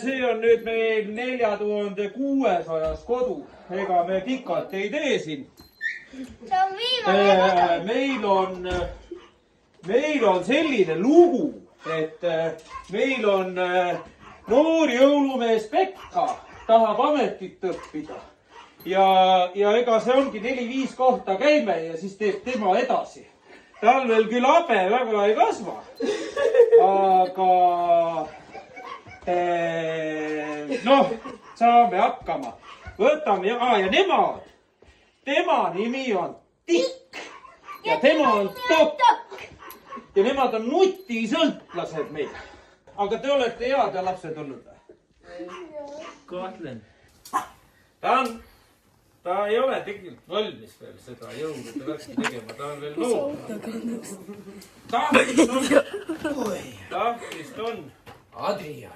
see on nüüd meil 4600 kodu. Ega me pikalt ei tee siin. See on viimane meil on selline lugu, et meil on noor jõulumees Pekka tahab ametit õppida. Ja ega see ongi 4-5 kohta käime ja siis teeb tema edasi. Tal veel küll habe väga ei kasva, aga noh, saame hakkama. Võtame ja nemad, tema nimi on Tikk ja tema on Tokk ja nemad on nutisõltlased meil. Aga te olete head ja lapsed olnud või? Kahtlen. Ta ei ole tegelikult valmis veel seda jõulude värki tegema, ta on veel noor. Tahtlist on. Adrian.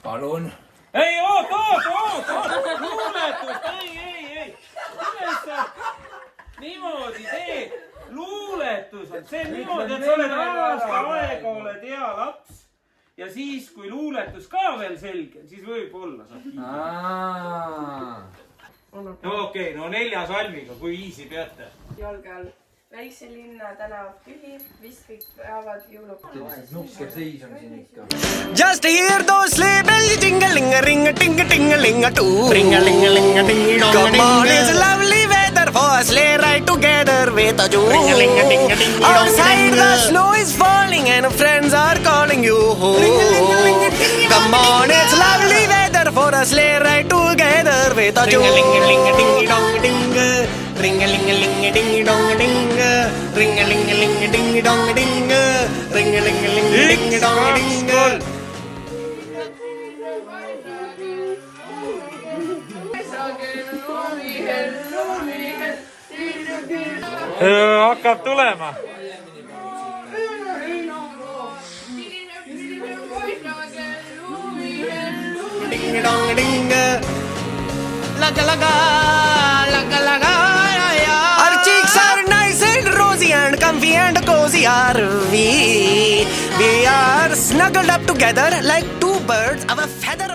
Palun. Ei, oot! Luuletust! Ei! Kuidas sa niimoodi teed? Luuletus on see niimoodi, et sa oled aasta aega, oled hea laps. Ja siis, kui luuletus ka veel selge, siis võib-olla saab. Okei, no 4 salmiga, kui easy peate. Jalge all. Väikse linna tänav tühi, vist kõik peavad jõulupäeva. Nukker seis on siin ikka. Just hear those sleigh bells ting-a-ling-a-ring-a-ting-a-ting-a-ling-a-too. Ring-a-ling-a-ling-a-ding-dong-a-ding. Come on, it's lovely weather for a sleigh ride together with a Jew. Ring-a-ling-a-ding-a-ding-dong-a-ding. Outside the snow is falling and friends are calling you. Come on, it's lovely weather for a sleigh ride together with a Jew. Ring-a-ling-a-ling-a-ding-dong-a-ding. Ring-a-ling-a-ling-a-ding-dong-a-ding. Ring-a-ling-a-ling-a-ding-dong-a-ding. Ring-a-ling-a-ling-a-ding-dong-a-ding. Hakkab tulema. Ding-a-dong-a-ding. Laga-laga, laga-laga. Our cheeks are nice and rosy and comfy and cozy are we. We are snuggled up together like two birds of a feather.